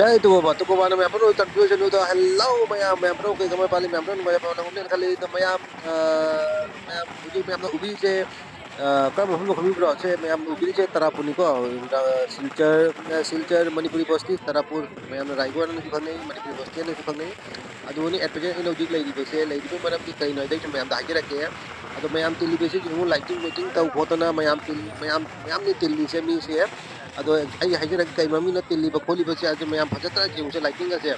Jai tu ko na mayam pro confusion to hello mayam pro ke kamay pali mayam pro mayam na unin kali to mayam uji mayam na ubi se kam hum khami bro se mayam ubi se Tarapur ni ko Silchar Manipuri Bosti Tarapur mayam na Raigor na sukhane Manipuri Bosti na sukhane adu ni at present in ujik lai di bese lai di maram ki kai noi dai mayam da hajira ke adu mayam tili bese ju lighting meeting tau photona mayam ni tili se mi se ado ai hajira kai mami na tili ba kholi ba se aju mayam phajatra je use lighting ase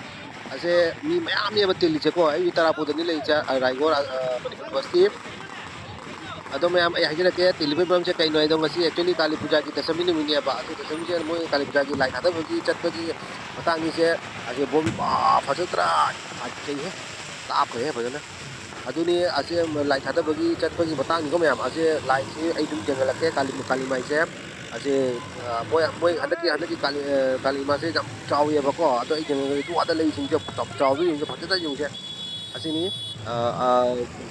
ase mi mayam ne ba tili se ko ai Tarapur ni lai cha Raigor Manipuri Bosti ado mayam ai hajira ke tili ba bam se kai noi dong asi actually Kali Puja ki dasami ni mini ba ase dasami se moi Kali Puja ki lai thada ba ki chat ba ki matang ni se ase bom ba phajatra ajai he tap he bajana aduni ase lai thada ba ki chat ba ki matang ni ko mayam ase lai se ai dum jangal ke Kali mai se ase moi handaki kali ma se jam chaw ye ba ko ado ai jangal tu ada lai sing je chaw bi je phajatra jung se ase ni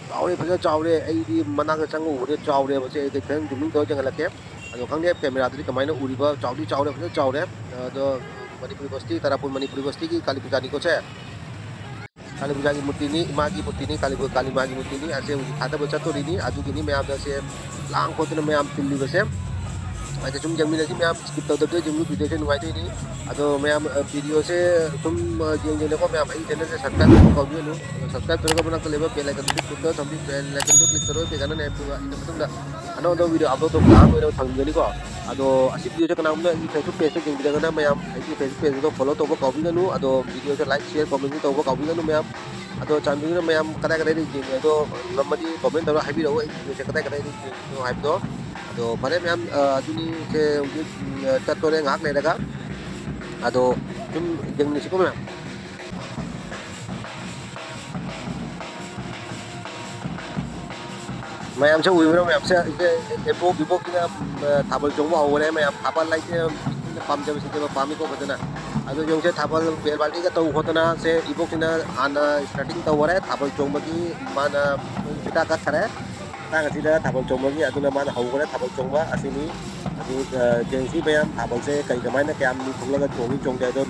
chaw re phajatra chaw re ai di mana ka chang u re chaw re ba se ke thang dum to jangal ke ado khang de camera tu kamai na uri ba chaw re phajatra chaw re ado Manipuri Bosti Tarapur Manipuri Bosti ki Kali Puja ni ko se Kali Puja ki murti ni ma ki murti ni Kali ma ki murti ni ase uji thada ba chato ri ni adu ki ni mayam da se lang ko tu mayam pilli ba se aja cum jang mina si mayam skip tau tau jang video se nuai ni ado mayam video se tum jang ko mayam ai channel se subscribe ko bi nu subscribe karo ko bana ko leba bell icon click karo sambil bell icon click karo pe kana ne pu ina betung da ano do video upload to ka ko thang ni ko ado asi video se kana na Facebook page se jang video kana mayam ai Facebook page ko follow to ko bi nu ado video se like share comment to ko bi nu mayam ado chandu na mayam kada ri jing ado lamadi comment to habi ro ai se kada ri jing habi do ado pare mayam aduni se tatore ngak le daga ado tum jeng ni siko mayam mayam se uibro mayam se epo bibo kina thabal jongwa hore mayam thabal lai se pam jam se pami ko badana ado jong se thabal bel balti ka to hotana se ibo kina ana starting to hore thabal jongma ki mana pita ka khare tang asida thabal chongma gi aduna mana hawgara thabal chongma asini adu jengsi bayam thabal se kai kamai na kyam ni thungla ga chongi chongde do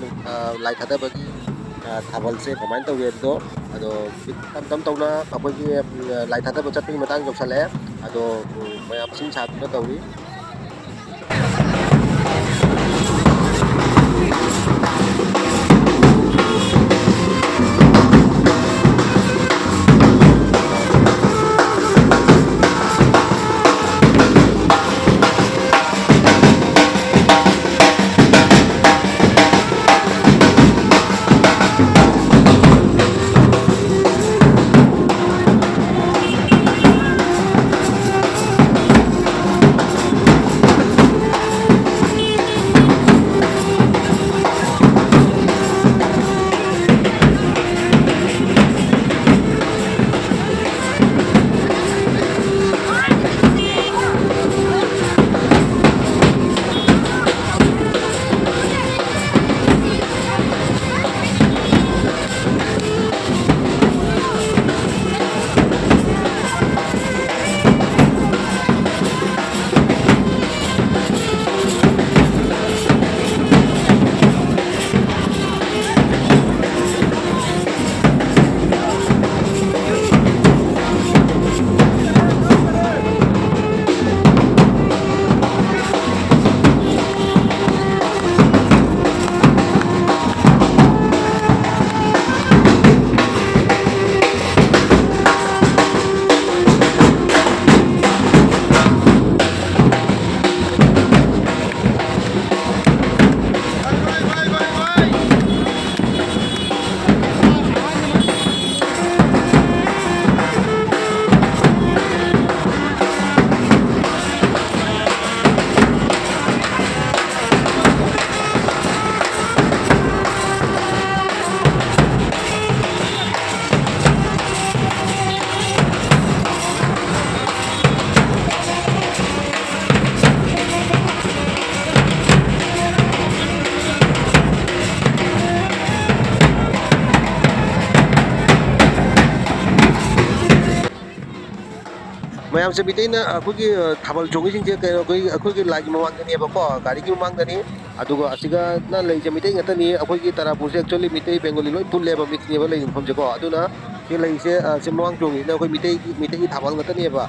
lai thada bagi thabal se kamai to ge do ado tam tawna apoi gi lai thada ba chatni matang jok sale ado bayam sin chat na tawri mayam se bitai na akogi thabal jongi sing je akogi lagi mamang ni ba ko gari ki mamang ni aduga asiga na lei je mitai ngata ni akogi Tarapur se actually mitai Bengali loi pulle ba mix ni ba lei phom je ko aduna ke lei se se mamang jongi na akoi mitai thabal ngata ni ba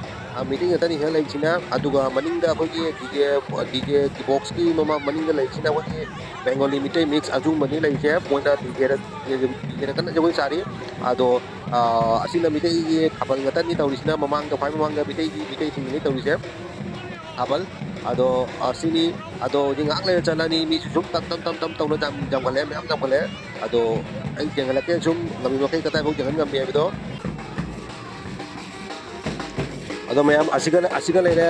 mitai ngata ni he lei china aduga maning da akogi DJ ki box ki mama maning da lei china akogi Bengali mitai mix ajung mani lei je poina DJ kan jogoi sari ado asina mitai gi thabal ngata ni taurisina mamang da phai mamang da mitai sing ni taurise thabal ado asini ado jingak le chalani mi sum tam tawna jam gale me am jam gale ado ai jengala ke sum ngami mo kai katai bo jangan ngam me bido ado mayam asiga leire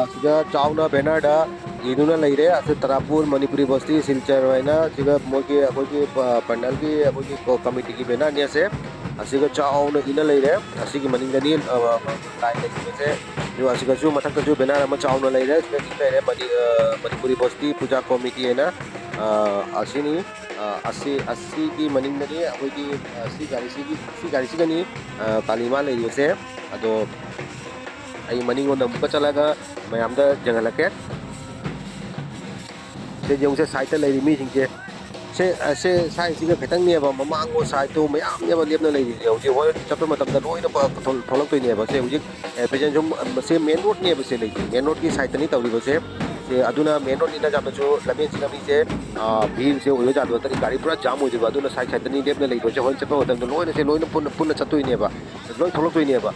asiga chauna banner da iduna leire ase Tarapur Manipuri Bosti Silchar waina asiga mogi akogi pandal ki akogi committee ki banner ni ase asiga chauna ina leire asigi maningani lai leire se yo asiga ju mathak ju banner ama chauna leire asiga leire Manipuri Bosti Puja committee ena asini asi ki maningani akogi si gari sigani kalima leire se ado ai maning on buka chalaga mayam da jangalake se jong se site lai mi sing se sai siga khetang ne ba mamang go sai to mayam ne ba lep na lai yo je ho chap ma tam da loi na ba tholak toi ne ba se ujik present jom se main road ne ba se lai main road ki site ni tawri ba se aduna main road ni na jam chu lamen singa mi se bhir se oyo ja do tari gari pura jam ho je ba aduna site ni lep na lai go se ho chap ma tam da loi na se loi na pun chatoi ne ba loi tholak toi ne ba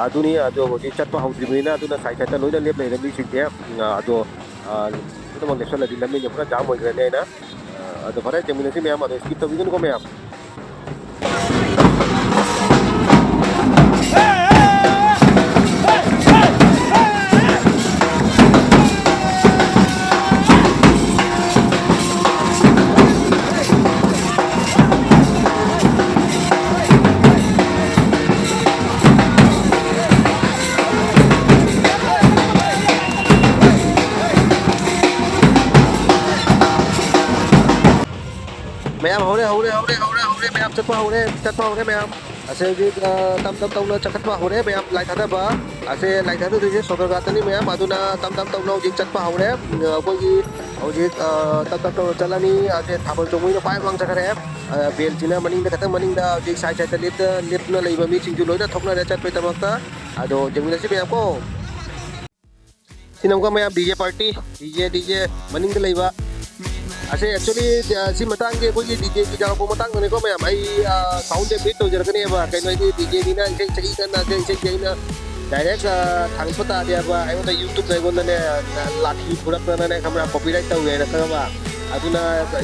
aduni ado ho chat pa hau dri na aduna site ta loi na lep lai mi sing te ado itu mang lepsa lagi lamen pura jam ho gre ne na ado phare jemina se me am ado skip to bigun ko me am mayam hore mayam chatpa hore mayam ase ji tam na chakatpa hore mayam lai thadaba ase lai thadu je sodar gatani mayam aduna tam na ji chatpa hore koi gi auji tam chalani ase thabal chomui na pai mang chakare bel china maning da kata maning da ji sai sai ta lip na leiba mi chingju loina thokna re chatpe tamakta ado jengmina si mayam ko sinam ka mayam DJ party DJ maning da leiba ase actually si matang ke koi DJ ki jaga ko matang ne ko mayam ai sound de beat to jaragani ba kai noi DJ ni na sei chagi kan na sei na direct thang pata dia ba ai on YouTube dai gon ne lathi purak na ne kamera copyright tau ne na ba aduna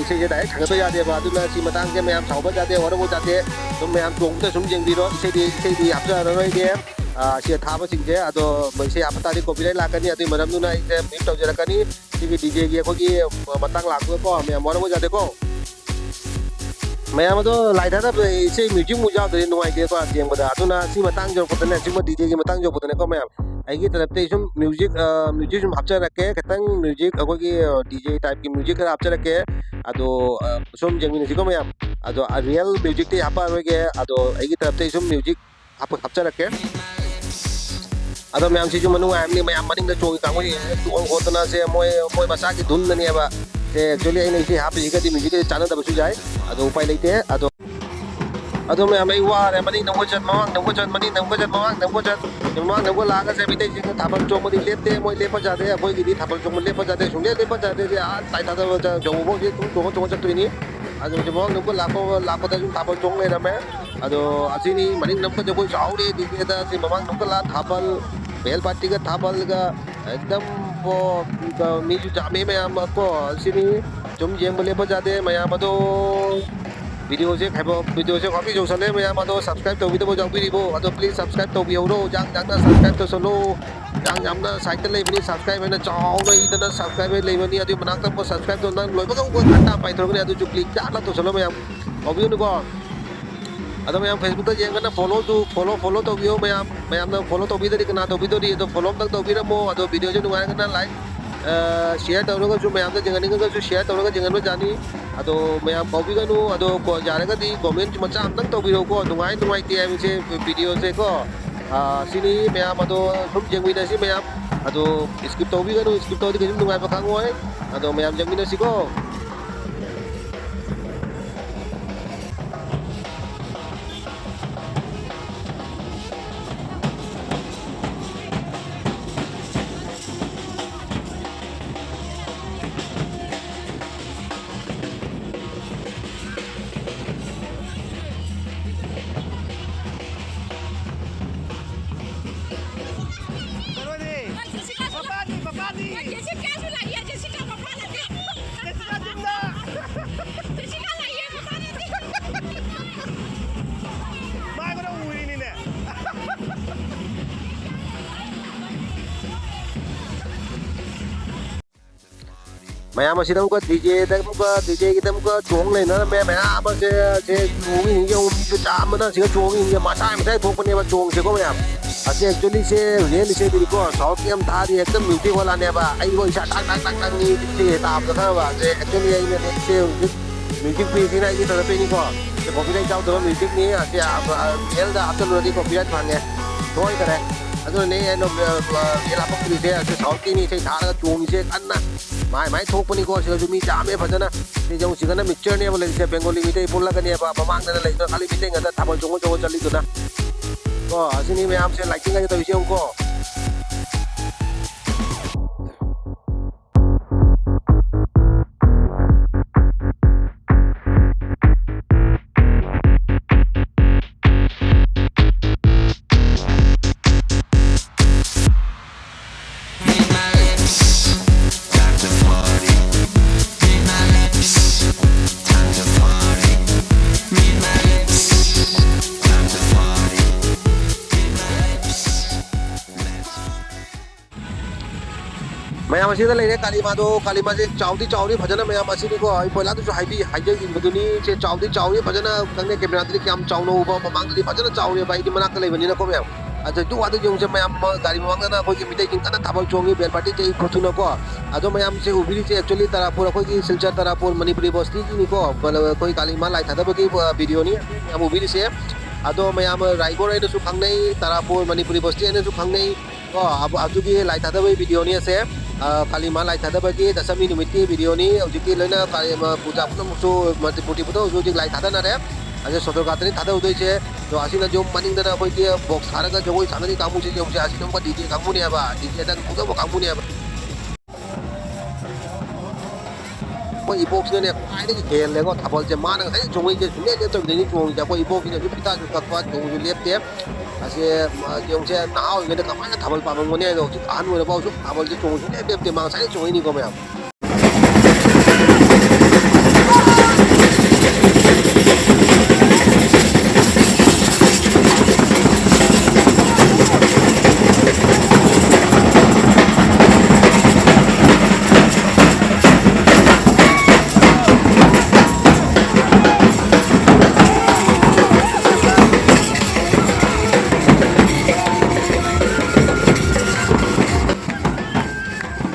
sei je direct thang to ya dia ba aduna si matang ke mayam thau ba ja de war bo ja de tum mayam tung te sum jeng bi ro sei di apja ro noi de sia thaba sing je ado sei apata di copyright la kan ni adu maram nu na ite beat tau jarakani si DJ gi ko gi matang la ko mayam war bo ja de ko mayam ado lai da sei music mu ja de noi de ko jeng ba aduna si matang jo ko ne si ma DJ gi matang jo ko ne ko mayam ai gi tarap te sum music sum hapcha rakke katang music ko gi DJ type ki music ka hapcha rakke ado sum jeng ni si ko mayam ado real music te hapa ro ge ado ai gi tarap te sum music hapcha rakke ado mayam si ju manu am ni mayam maning da chong ka ngoi tuang ko tana se moi masa ki dhun ni ba se actually ai nei si hap ji ka di music chana da basu jai ado upai leite ado mayam ai wa re maning nang ko chat maning nang ko chat mamang nang ko la ka se bi te jing thabal chong ma di lep te moi lep pa ja de moi gi di thabal chong ma lep pa ja de sung le lep pa ja de a tai ta da jong bo ji tung chong chat tu ni ado je mamang nang ko la ko da jung thabal chong le na me ado asini maning nang ko jo ko chau de di da si mamang nang ko la thabal bel party ka thabal ga ekdam bo mi ju jame mayam ko sini jom jeng bole pa ja de mayam ado video je copy jo sale mayam ado subscribe to video jang bi bo ado please subscribe to bio ro jang na subscribe to solo jang na site le ni subscribe na chaw na ida na subscribe le ni ado manak ta ko subscribe to nang loi ba ko khata pai thor ni ado ju click ja la to solo mayam obvio ni ko ado mayam Facebook ta jeng na follow to bio mayam na follow to bi dari kana to bi do di to follow tak to bi ra mo ado video je nuai kana like share to ro ju mayam ta jeng ni ga ju share to ro ga jeng no jani ado mayam ko bi ga nu ado ko jare ga di comment macha am tak to bi ro ko nuai te am se video se ko sini mayam ado sum jengmina si mayam ado skip tau bi kan skip tau di kesum nungai pa kangoi ado mayam jengmina si ko mayam masih tahu ke DJ kita muka cuang lain na mayam apa se cuang ini yang cam mana sih cuang ini macam thok punya apa cuang sih ko mayam actually se real se diri ko south game tadi ekdam music wala ne ba ai ko isa tak ni se tap ka ba se actually ai ne se music pi sini ai kita tapi ni ko se copyright jauh dalam music ni se real da after ni copyright bang thôi cái này aduh ni eno ela pa kuri se se south ni se thara chuang se anna mai thok pani ko se jumi jame phajana ni jong sigana mixture ne bole se bengali mi te pulla ka ne ba mamang na lai khali mi te ngada thabal jongo jongo chali tu na ko asini me am se lighting ka to ise ko mayam masih ada lagi kalima se chaudi bhajana mayam masih ni ko ai pola tu haibi haije in baduni se chaudi bhajana kangne camera tu kyam chauno uba mamang tu bhajana chaudi bai di manak lai bani na ko mayam ado tu adu jong se mayam gari mamang na ko ki mitai king kana thabal chongi bel party te khotu na ko ado mayam se ubiri se actually tarapur ko ki silchar tarapur manipuri bosti ni ko koi kalima lai thadaba ki video ni am ubiri se ado mayam raibor ai su khangnai tarapur manipuri bosti ai su khangnai ko adu ki lai thadaba video ni se kalima lai thadaba ki dasami numit ki video ni ujiki loina kalima puja pun musu Manipuri puto ujik lai thadana re aje sotor gatani thada udoi che to asina jom maning dana koi ki box haraga jogoi sanani kamu che jom che asina ko DJ kamu ni aba DJ dan puto bo kamu ni aba koi box ne ai ni khel le ko thabal che mana sai jongoi je sune je to ni jong ja koi box ni ju pita ju kakwa jong ju lep te ase jong che nao nge ka mana thabal pa mong ne do an wo ba su thabal je jong su ne lep te ma sai jong ni ko ma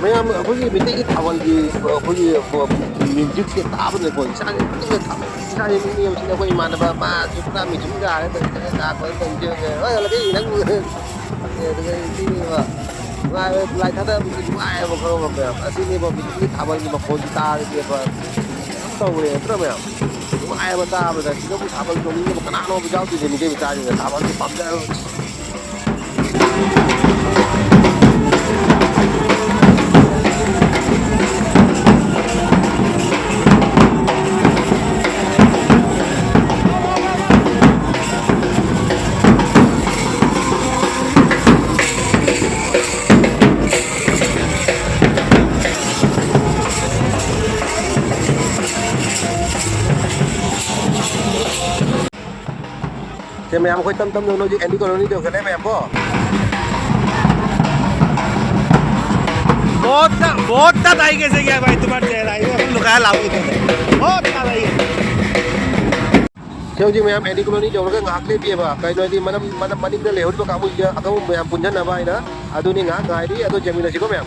mayam akhoi mi te ki thawal gi akhoi music se tab ne ko isa ni to thab isa ni ni yo sin ko iman ba ma ju pra mi jum ga ne ta ko ko je ge oi la cái nang cái ni ba ma lai thada mi ju ai ba ko ba asi ni ba mi ki thawal ni ma ko ta ri ba to re tra ba ai ba ta ba da ki ko thawal ko ni ba kana no ba jaw ti ni ke ta ni thawal ki pam da thế mày em khơi tâm nó gì em đi còn đi được cái này mày em có बहुत आई कैसे गया भाई तुम्हारे चेहरा ये लुका लाओ इधर बहुत आई theo như mày em đi còn đi được cái ngạc lên bia mà cái nói đi mà nó đi cái lều nó cả một giờ các mày em punjan apa ini aduh nih ngạc ngài đi aduh jamin sih kok mày em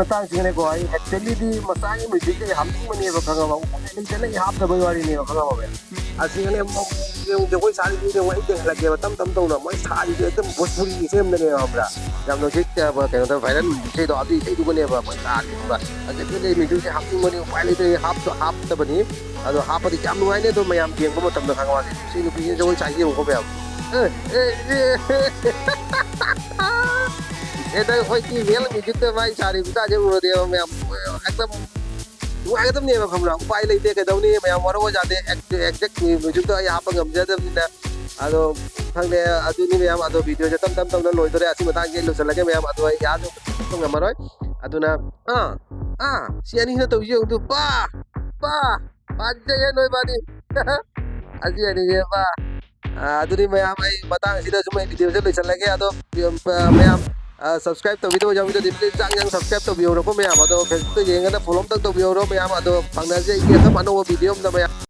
बतांसिंगनेको I actually the मसाई music के हापनिंगमने खंगाबा लेतने हापदबा वारीने खंगाबा बे असिंगने जगोई सारी दी वही देख लगे तम तम तौना मै सारी एकदम भोजपुरी सेमदने हमरा यामनो जिक कनो भाइरल से दो अदि से दुगने बा मै सारी बा अजके म्यूजिक से हापनिंगमने वाली ते हापदबनी अदो हापदि याम नुवाइने तो मयाम गेंगबो मतमदा खंगाबा से नुपी जगोई साई को बे Ito hoy ki real music te vai sari bisa je uro de मैं एकदम वो एकदम नहीं हमरा उपाय लेते के दौनी मैं मरो जाते एग्जैक्ट म्यूजिक तो यहाँ पर गम जाते ना अदो खंगे अदुनी मैं अदो वीडियो जे तम तम तम ना लोइतरे असि मतांग के लोसल लगे मैं अदो याद तो गमरोय अदुना सियानी न तो ये बा बाजे ये नोय बानी असि अनि ये बा अदुनी मैं भाई मतांग सिदा जुमे वीडियो से लोसल लगे अदो मैं subscribe to video jang video dipli jang subscribe to video ko mayam ado Facebook to yenga na follow tak to video ro mayam ado pangna je iya ka mano video da mayam